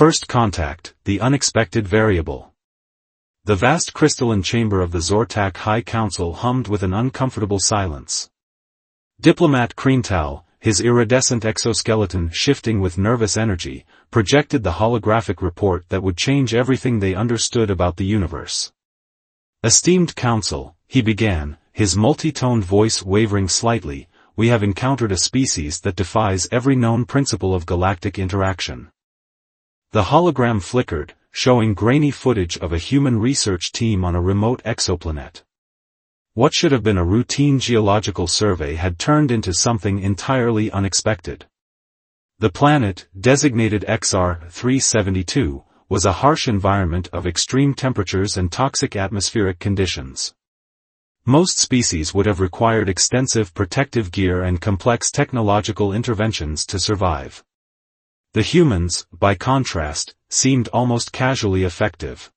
First contact, the unexpected variable. The vast crystalline chamber of the Zortak High Council hummed with an uncomfortable silence. Diplomat Kreental, his iridescent exoskeleton shifting with nervous energy, projected the holographic report that would change everything they understood about the universe. Esteemed Council, he began, his multi-toned voice wavering slightly, we have encountered a species that defies every known principle of galactic interaction. The hologram flickered, showing grainy footage of a human research team on a remote exoplanet. What should have been a routine geological survey had turned into something entirely unexpected. The planet, designated XR-372, was a harsh environment of extreme temperatures and toxic atmospheric conditions. Most species would have required extensive protective gear and complex technological interventions to survive. The humans, by contrast, seemed almost casually effective.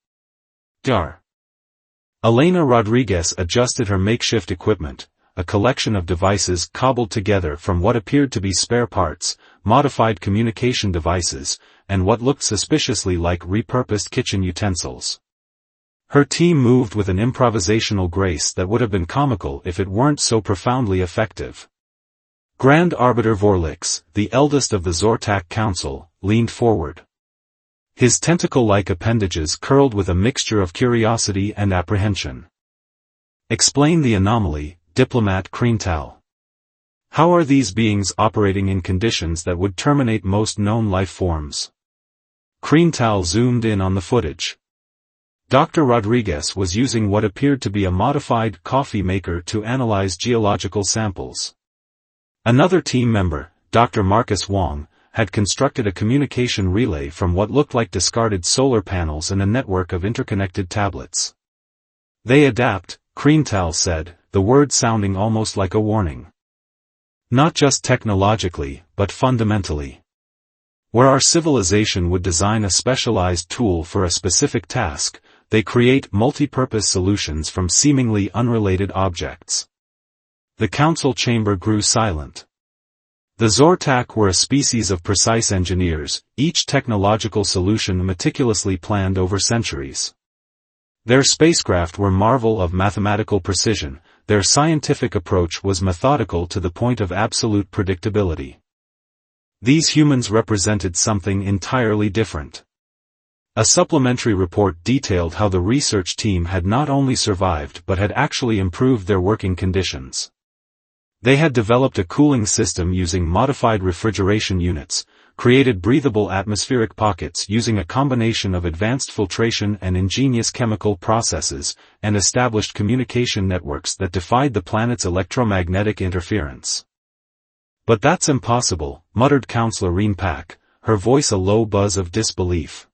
Dar. Elena Rodriguez adjusted her makeshift equipment, a collection of devices cobbled together from what appeared to be spare parts, modified communication devices, and what looked suspiciously like repurposed kitchen utensils. Her team moved with an improvisational grace that would have been comical if it weren't so profoundly effective. Grand Arbiter Vorlix, the eldest of the Zortak Council, leaned forward. His tentacle-like appendages curled with a mixture of curiosity and apprehension. Explain the anomaly, Diplomat Kreental. How are these beings operating in conditions that would terminate most known life forms? Kreental zoomed in on the footage. Dr. Rodriguez was using what appeared to be a modified coffee maker to analyze geological samples. Another team member, Dr. Marcus Wong, had constructed a communication relay from what looked like discarded solar panels and a network of interconnected tablets. They adapt, Kreental said, the word sounding almost like a warning. Not just technologically, but fundamentally. Where our civilization would design a specialized tool for a specific task, they create multi-purpose solutions from seemingly unrelated objects. The council chamber grew silent. The Zortak were a species of precise engineers, each technological solution meticulously planned over centuries. Their spacecraft were marvel of mathematical precision, their scientific approach was methodical to the point of absolute predictability. These humans represented something entirely different. A supplementary report detailed how the research team had not only survived but had actually improved their working conditions. They had developed a cooling system using modified refrigeration units, created breathable atmospheric pockets using a combination of advanced filtration and ingenious chemical processes, and established communication networks that defied the planet's electromagnetic interference. But that's impossible, muttered Counselor Reenpak, her voice a low buzz of disbelief.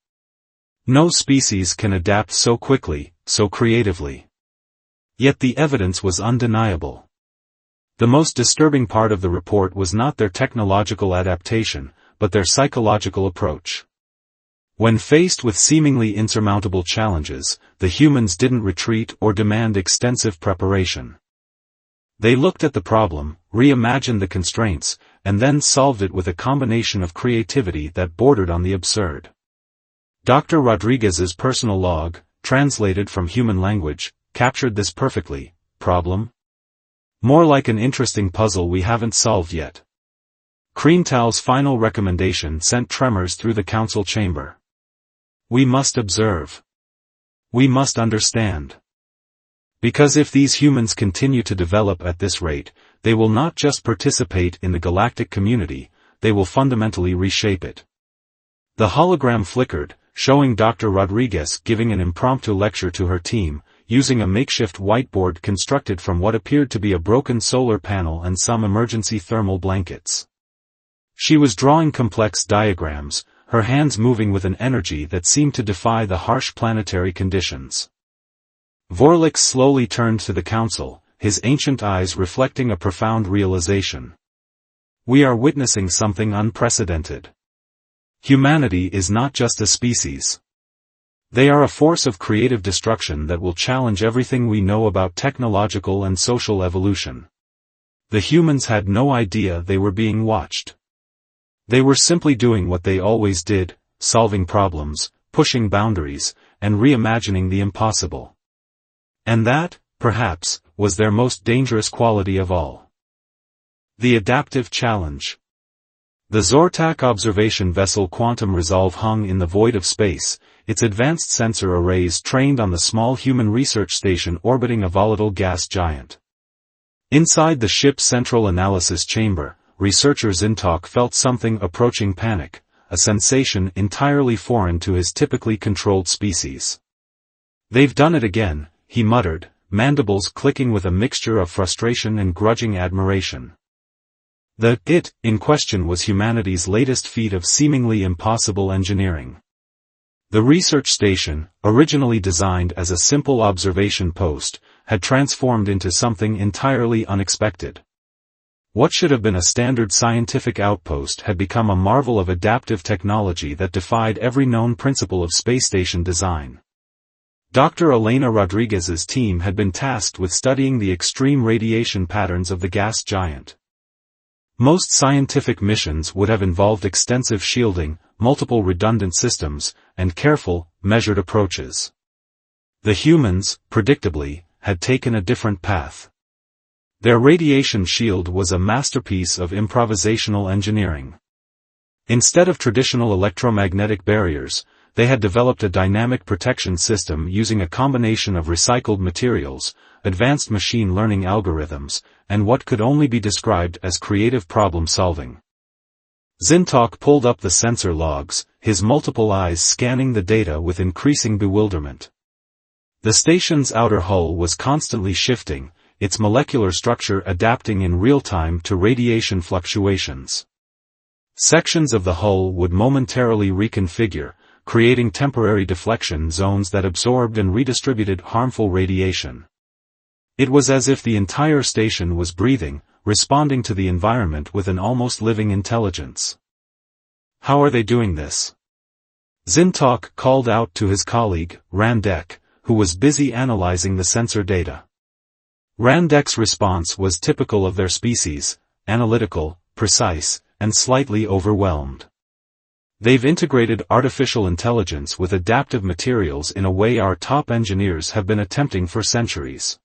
No species can adapt so quickly, so creatively. Yet the evidence was undeniable. The most disturbing part of the report was not their technological adaptation, but their psychological approach. When faced with seemingly insurmountable challenges, the humans didn't retreat or demand extensive preparation. They looked at the problem, reimagined the constraints, and then solved it with a combination of creativity that bordered on the absurd. Dr. Rodriguez's personal log, translated from human language, captured this perfectly. Problem? More like an interesting puzzle we haven't solved yet. Kreental's final recommendation sent tremors through the council chamber. We must observe. We must understand. Because if these humans continue to develop at this rate, they will not just participate in the galactic community, they will fundamentally reshape it. The hologram flickered, showing Dr. Rodriguez giving an impromptu lecture to her team, using a makeshift whiteboard constructed from what appeared to be a broken solar panel and some emergency thermal blankets. She was drawing complex diagrams, her hands moving with an energy that seemed to defy the harsh planetary conditions. Vorlix slowly turned to the council, his ancient eyes reflecting a profound realization. We are witnessing something unprecedented. Humanity is not just a species. They are a force of creative destruction that will challenge everything we know about technological and social evolution. The humans had no idea they were being watched. They were simply doing what they always did, solving problems, pushing boundaries, and reimagining the impossible. And that, perhaps, was their most dangerous quality of all. The adaptive challenge. The Zortak observation vessel Quantum Resolve hung in the void of space, its advanced sensor arrays trained on the small human research station orbiting a volatile gas giant. Inside the ship's central analysis chamber, researcher Zintok felt something approaching panic, a sensation entirely foreign to his typically controlled species. "They've done it again," he muttered, mandibles clicking with a mixture of frustration and grudging admiration. The "it" in question was humanity's latest feat of seemingly impossible engineering. The research station, originally designed as a simple observation post, had transformed into something entirely unexpected. What should have been a standard scientific outpost had become a marvel of adaptive technology that defied every known principle of space station design. Dr. Elena Rodriguez's team had been tasked with studying the extreme radiation patterns of the gas giant. Most scientific missions would have involved extensive shielding, multiple redundant systems, and careful, measured approaches. The humans, predictably, had taken a different path. Their radiation shield was a masterpiece of improvisational engineering. Instead of traditional electromagnetic barriers, they had developed a dynamic protection system using a combination of recycled materials, advanced machine learning algorithms, and what could only be described as creative problem-solving. Zintok pulled up the sensor logs, his multiple eyes scanning the data with increasing bewilderment. The station's outer hull was constantly shifting, its molecular structure adapting in real time to radiation fluctuations. Sections of the hull would momentarily reconfigure, creating temporary deflection zones that absorbed and redistributed harmful radiation. It was as if the entire station was breathing, responding to the environment with an almost living intelligence. "How are they doing this?" Zintok called out to his colleague, Randek, who was busy analyzing the sensor data. Randek's response was typical of their species, analytical, precise, and slightly overwhelmed. "They've integrated artificial intelligence with adaptive materials in a way our top engineers have been attempting for centuries.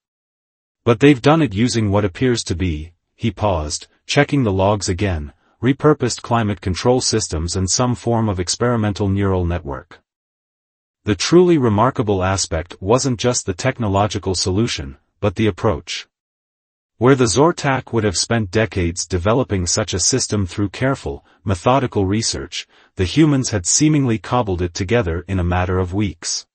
But they've done it using what appears to be," he paused, checking the logs again, "repurposed climate control systems and some form of experimental neural network." The truly remarkable aspect wasn't just the technological solution, but the approach. Where the Zortak would have spent decades developing such a system through careful, methodical research, the humans had seemingly cobbled it together in a matter of weeks.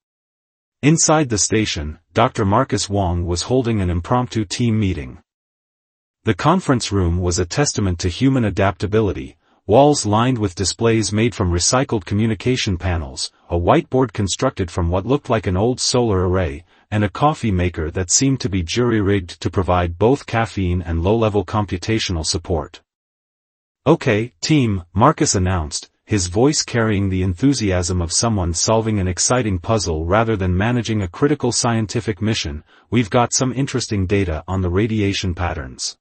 Inside the station, Dr. Marcus Wong was holding an impromptu team meeting. The conference room was a testament to human adaptability, walls lined with displays made from recycled communication panels, a whiteboard constructed from what looked like an old solar array, and a coffee maker that seemed to be jury-rigged to provide both caffeine and low-level computational support. "Okay, team," Marcus announced, his voice carrying the enthusiasm of someone solving an exciting puzzle rather than managing a critical scientific mission. "We've got some interesting data on the radiation patterns.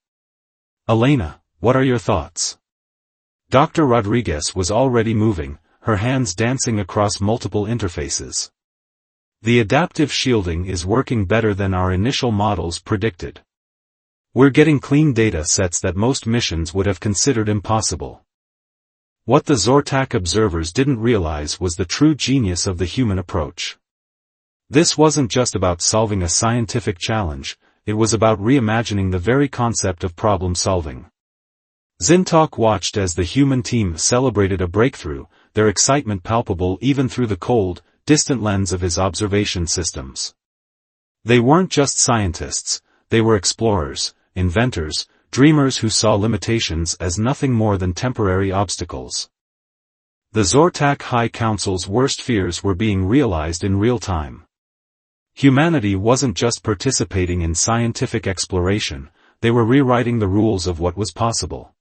Elena, what are your thoughts?" Dr. Rodriguez was already moving, her hands dancing across multiple interfaces. "The adaptive shielding is working better than our initial models predicted. We're getting clean data sets that most missions would have considered impossible." What the Zortak observers didn't realize was the true genius of the human approach. This wasn't just about solving a scientific challenge, it was about reimagining the very concept of problem-solving. Zintok watched as the human team celebrated a breakthrough, their excitement palpable even through the cold, distant lens of his observation systems. They weren't just scientists, they were explorers, inventors, dreamers who saw limitations as nothing more than temporary obstacles. The Zortak High Council's worst fears were being realized in real time. Humanity wasn't just participating in scientific exploration, they were rewriting the rules of what was possible.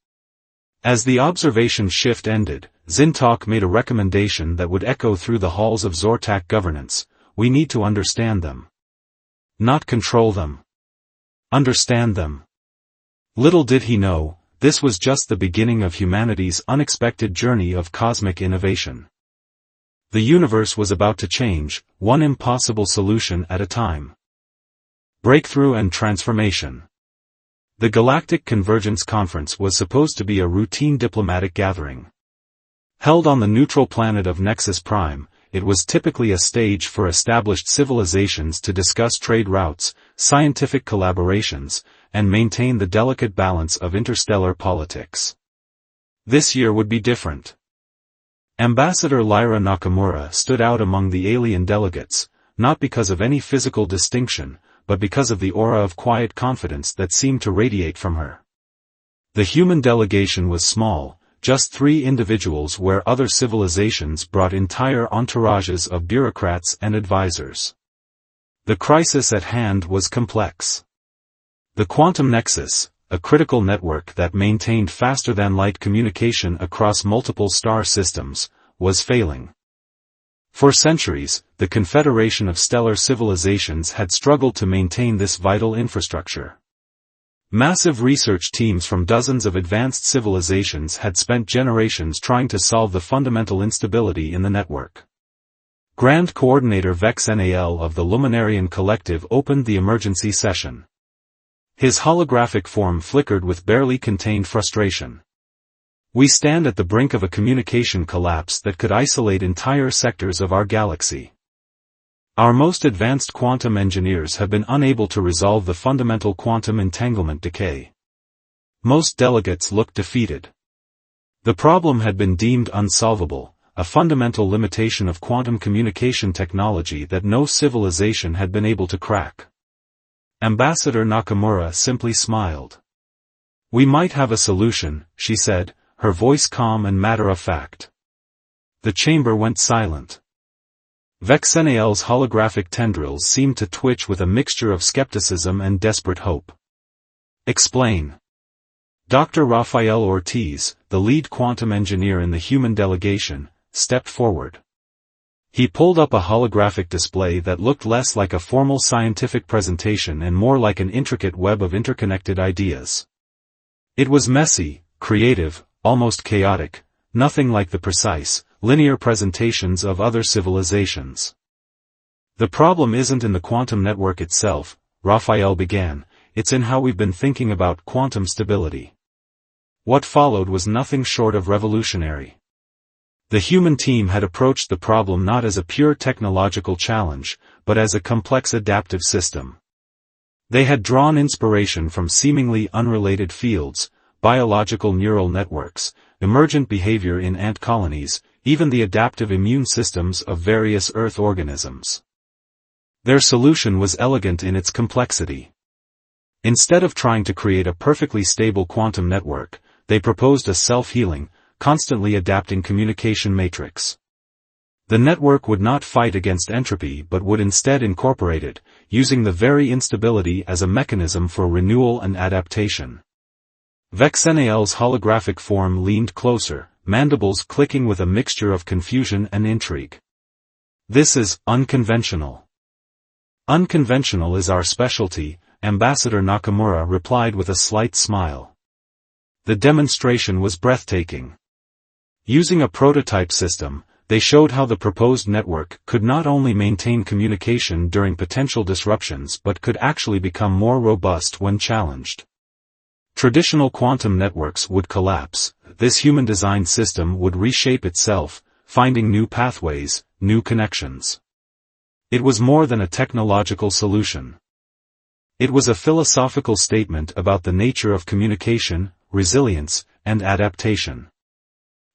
As the observation shift ended, Zintok made a recommendation that would echo through the halls of Zortak governance: "We need to understand them. Not control them. Understand them." Little did he know, this was just the beginning of humanity's unexpected journey of cosmic innovation. The universe was about to change, one impossible solution at a time. Breakthrough and transformation. The Galactic Convergence Conference was supposed to be a routine diplomatic gathering. Held on the neutral planet of Nexus Prime, it was typically a stage for established civilizations to discuss trade routes, scientific collaborations, and maintain the delicate balance of interstellar politics. This year would be different. Ambassador Lyra Nakamura stood out among the alien delegates, not because of any physical distinction, but because of the aura of quiet confidence that seemed to radiate from her. The human delegation was small, just 3 individuals, where other civilizations brought entire entourages of bureaucrats and advisors. The crisis at hand was complex. The quantum nexus, a critical network that maintained faster-than-light communication across multiple star systems, was failing. For centuries, the Confederation of Stellar Civilizations had struggled to maintain this vital infrastructure. Massive research teams from dozens of advanced civilizations had spent generations trying to solve the fundamental instability in the network. Grand Coordinator Vex Nal of the Luminarian Collective opened the emergency session. His holographic form flickered with barely contained frustration. We stand at the brink of a communication collapse that could isolate entire sectors of our galaxy. Our most advanced quantum engineers have been unable to resolve the fundamental quantum entanglement decay. Most delegates looked defeated. The problem had been deemed unsolvable, a fundamental limitation of quantum communication technology that no civilization had been able to crack. Ambassador Nakamura simply smiled. "We might have a solution," she said, her voice calm and matter-of-fact. The chamber went silent. Vexenal's holographic tendrils seemed to twitch with a mixture of skepticism and desperate hope. "Explain." Dr. Rafael Ortiz, the lead quantum engineer in the human delegation, stepped forward. He pulled up a holographic display that looked less like a formal scientific presentation and more like an intricate web of interconnected ideas. It was messy, creative, almost chaotic, nothing like the precise, linear presentations of other civilizations. "The problem isn't in the quantum network itself," Raphael began, "it's in how we've been thinking about quantum stability." What followed was nothing short of revolutionary. The human team had approached the problem not as a pure technological challenge, but as a complex adaptive system. They had drawn inspiration from seemingly unrelated fields, biological neural networks, emergent behavior in ant colonies, even the adaptive immune systems of various Earth organisms. Their solution was elegant in its complexity. Instead of trying to create a perfectly stable quantum network, they proposed a self-healing, constantly adapting communication matrix. The network would not fight against entropy but would instead incorporate it, using the very instability as a mechanism for renewal and adaptation. Vexenal's holographic form leaned closer, mandibles clicking with a mixture of confusion and intrigue. "This is unconventional." "Unconventional is our specialty," Ambassador Nakamura replied with a slight smile. The demonstration was breathtaking. Using a prototype system, they showed how the proposed network could not only maintain communication during potential disruptions but could actually become more robust when challenged. Traditional quantum networks would collapse, this human-designed system would reshape itself, finding new pathways, new connections. It was more than a technological solution. It was a philosophical statement about the nature of communication, resilience, and adaptation.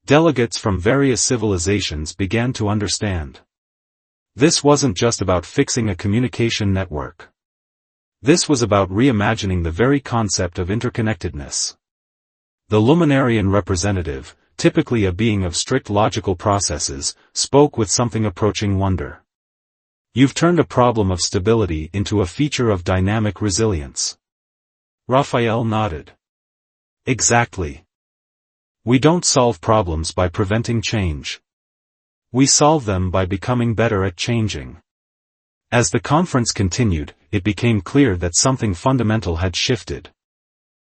Delegates from various civilizations began to understand. This wasn't just about fixing a communication network. This was about reimagining the very concept of interconnectedness. The Luminarian representative, typically a being of strict logical processes, spoke with something approaching wonder. "You've turned a problem of stability into a feature of dynamic resilience." Raphael nodded. "Exactly. We don't solve problems by preventing change. We solve them by becoming better at changing." As the conference continued, it became clear that something fundamental had shifted.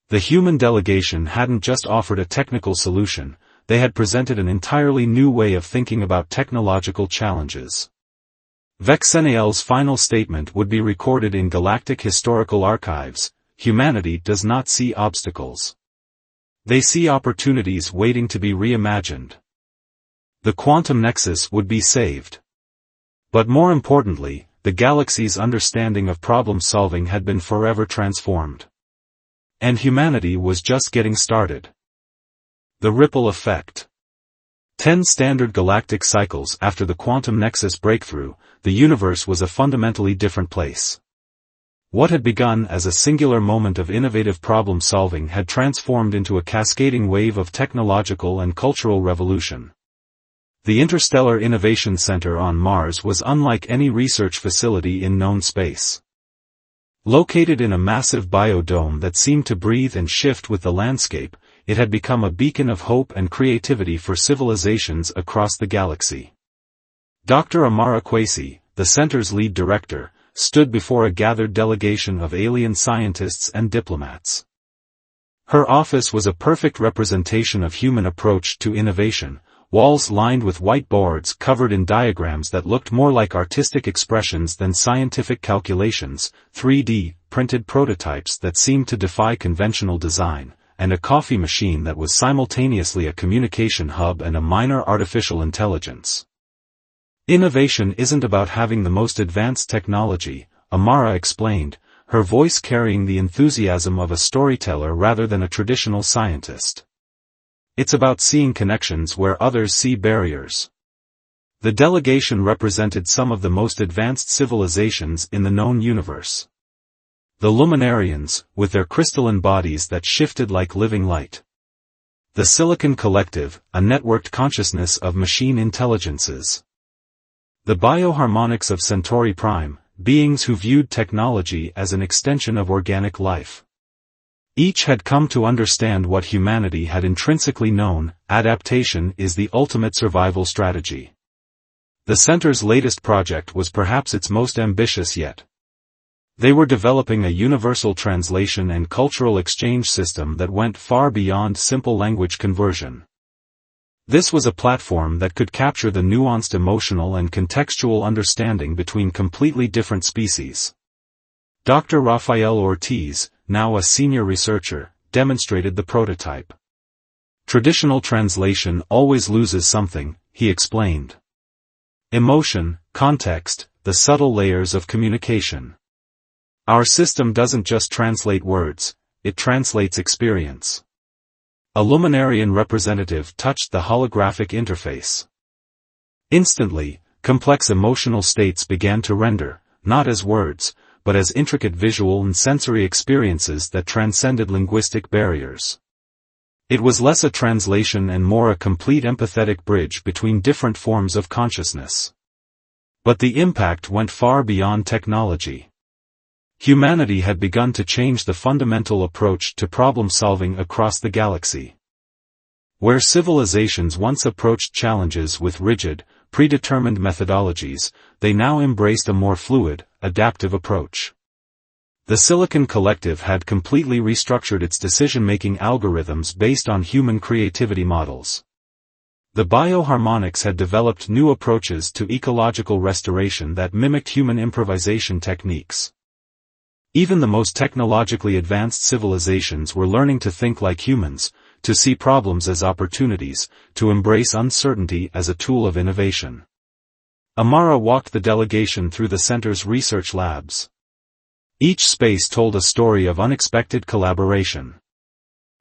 The human delegation hadn't just offered a technical solution, they had presented an entirely new way of thinking about technological challenges. Vexenniel's final statement would be recorded in galactic historical archives: humanity does not see obstacles. They see opportunities waiting to be reimagined. The quantum nexus would be saved. But more importantly, the galaxy's understanding of problem-solving had been forever transformed. And humanity was just getting started. The ripple effect. 10 standard galactic cycles after the quantum nexus breakthrough, the universe was a fundamentally different place. What had begun as a singular moment of innovative problem-solving had transformed into a cascading wave of technological and cultural revolution. The Interstellar Innovation Center on Mars was unlike any research facility in known space. Located in a massive biodome that seemed to breathe and shift with the landscape, it had become a beacon of hope and creativity for civilizations across the galaxy. Dr. Amara Kwesi, the center's lead director, stood before a gathered delegation of alien scientists and diplomats. Her office was a perfect representation of human approach to innovation, walls lined with whiteboards covered in diagrams that looked more like artistic expressions than scientific calculations, 3D printed prototypes that seemed to defy conventional design, and a coffee machine that was simultaneously a communication hub and a minor artificial intelligence. Innovation isn't about having the most advanced technology, Amara explained, her voice carrying the enthusiasm of a storyteller rather than a traditional scientist. It's about seeing connections where others see barriers. The delegation represented some of the most advanced civilizations in the known universe. The Luminarians, with their crystalline bodies that shifted like living light. The Silicon Collective, a networked consciousness of machine intelligences. The bioharmonics of Centauri Prime, beings who viewed technology as an extension of organic life. Each had come to understand what humanity had intrinsically known: adaptation is the ultimate survival strategy. The center's latest project was perhaps its most ambitious yet. They were developing a universal translation and cultural exchange system that went far beyond simple language conversion. This was a platform that could capture the nuanced emotional and contextual understanding between completely different species. Dr. Rafael Ortiz, now a senior researcher, demonstrated the prototype. Traditional translation always loses something, he explained. Emotion, context, the subtle layers of communication. Our system doesn't just translate words, it translates experience. A Luminarian representative touched the holographic interface. Instantly, complex emotional states began to render, not as words, but as intricate visual and sensory experiences that transcended linguistic barriers. It was less a translation and more a complete empathetic bridge between different forms of consciousness. But the impact went far beyond technology. Humanity had begun to change the fundamental approach to problem-solving across the galaxy. Where civilizations once approached challenges with rigid, predetermined methodologies, they now embraced a more fluid, adaptive approach. The Silicon Collective had completely restructured its decision-making algorithms based on human creativity models. The bioharmonics had developed new approaches to ecological restoration that mimicked human improvisation techniques. Even the most technologically advanced civilizations were learning to think like humans, to see problems as opportunities, to embrace uncertainty as a tool of innovation. Amara walked the delegation through the center's research labs. Each space told a story of unexpected collaboration.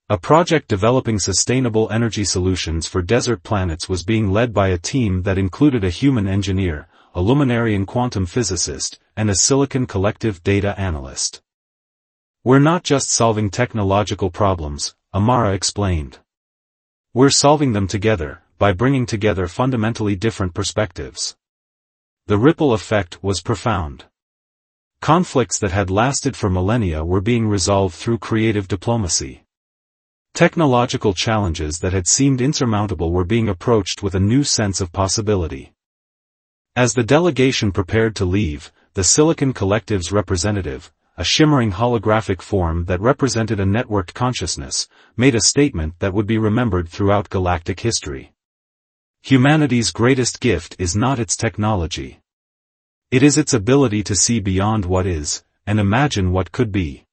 A project developing sustainable energy solutions for desert planets was being led by a team that included a human engineer, a Luminarian quantum physicist, and a Silicon Collective data analyst. We're not just solving technological problems, Amara explained. We're solving them together, by bringing together fundamentally different perspectives. The ripple effect was profound. Conflicts that had lasted for millennia were being resolved through creative diplomacy. Technological challenges that had seemed insurmountable were being approached with a new sense of possibility. As the delegation prepared to leave, the Silicon Collective's representative, a shimmering holographic form that represented a networked consciousness, made a statement that would be remembered throughout galactic history. Humanity's greatest gift is not its technology. It is its ability to see beyond what is, and imagine what could be.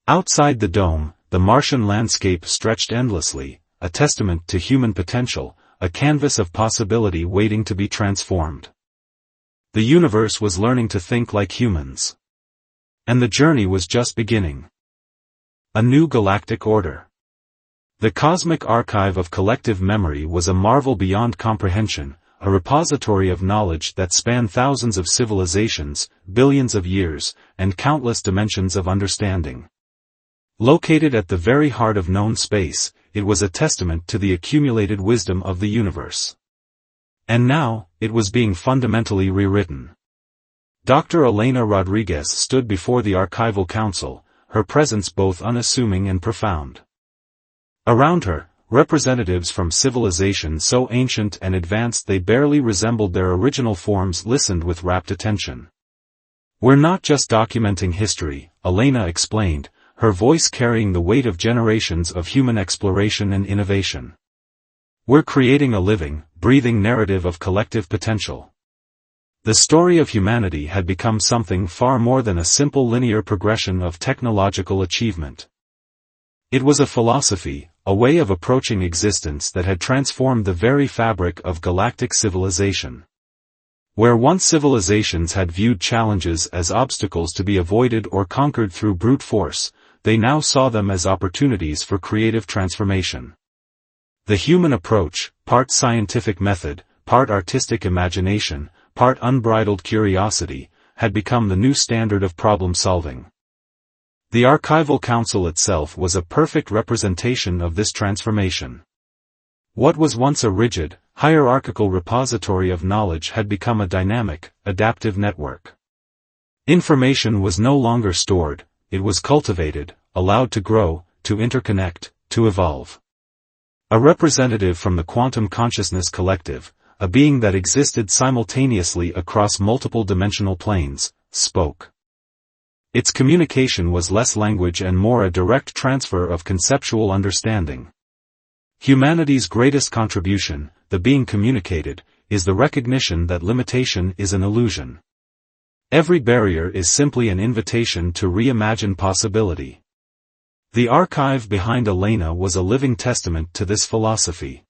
Outside the dome, the Martian landscape stretched endlessly, a testament to human potential, a canvas of possibility waiting to be transformed. The universe was learning to think like humans. And the journey was just beginning. A new galactic order. The cosmic archive of collective memory was a marvel beyond comprehension, a repository of knowledge that spanned thousands of civilizations, billions of years, and countless dimensions of understanding. Located at the very heart of known space, it was a testament to the accumulated wisdom of the universe. And now, it was being fundamentally rewritten. Dr. Elena Rodriguez stood before the Archival Council, her presence both unassuming and profound. Around her, representatives from civilizations so ancient and advanced they barely resembled their original forms listened with rapt attention. "We're not just documenting history," Elena explained, her voice carrying the weight of generations of human exploration and innovation. "We're creating a living, breathing narrative of collective potential." The story of humanity had become something far more than a simple linear progression of technological achievement. It was a philosophy, a way of approaching existence that had transformed the very fabric of galactic civilization. Where once civilizations had viewed challenges as obstacles to be avoided or conquered through brute force, they now saw them as opportunities for creative transformation. The human approach, part scientific method, part artistic imagination, part unbridled curiosity, had become the new standard of problem-solving. The Archival Council itself was a perfect representation of this transformation. What was once a rigid, hierarchical repository of knowledge had become a dynamic, adaptive network. Information was no longer stored, it was cultivated, allowed to grow, to interconnect, to evolve. A representative from the Quantum Consciousness Collective, a being that existed simultaneously across multiple dimensional planes, spoke. Its communication was less language and more a direct transfer of conceptual understanding. Humanity's greatest contribution, the being communicated, is the recognition that limitation is an illusion. Every barrier is simply an invitation to reimagine possibility. The archive behind Elena was a living testament to this philosophy.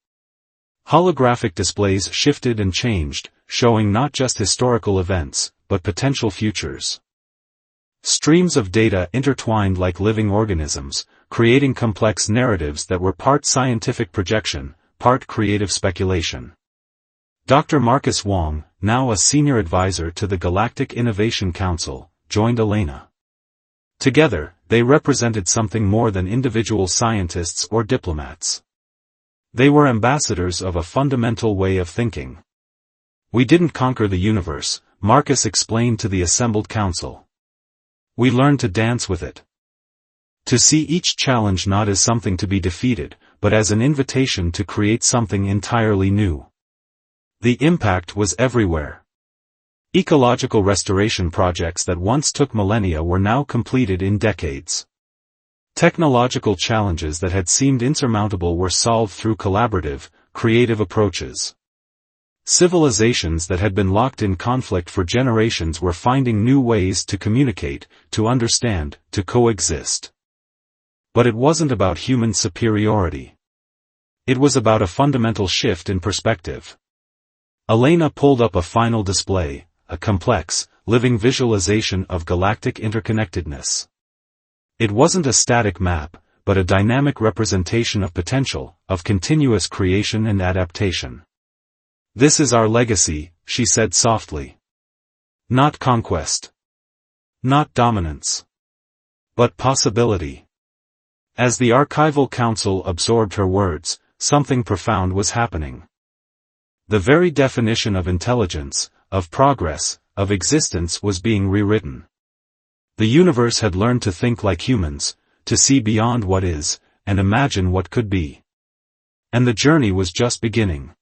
Holographic displays shifted and changed, showing not just historical events, but potential futures. Streams of data intertwined like living organisms, creating complex narratives that were part scientific projection, part creative speculation. Dr. Marcus Wong, now a senior advisor to the Galactic Innovation Council, joined Elena. Together, they represented something more than individual scientists or diplomats. They were ambassadors of a fundamental way of thinking. "We didn't conquer the universe," Marcus explained to the assembled council. "We learned to dance with it. To see each challenge not as something to be defeated, but as an invitation to create something entirely new." The impact was everywhere. Ecological restoration projects that once took millennia were now completed in decades. Technological challenges that had seemed insurmountable were solved through collaborative, creative approaches. Civilizations that had been locked in conflict for generations were finding new ways to communicate, to understand, to coexist. But it wasn't about human superiority. It was about a fundamental shift in perspective. Elena pulled up a final display, a complex, living visualization of galactic interconnectedness. It wasn't a static map, but a dynamic representation of potential, of continuous creation and adaptation. "This is our legacy," she said softly. "Not conquest. Not dominance. But possibility." As the Archival Council absorbed her words, something profound was happening. The very definition of intelligence, of progress, of existence was being rewritten. The universe had learned to think like humans, to see beyond what is, and imagine what could be. And the journey was just beginning.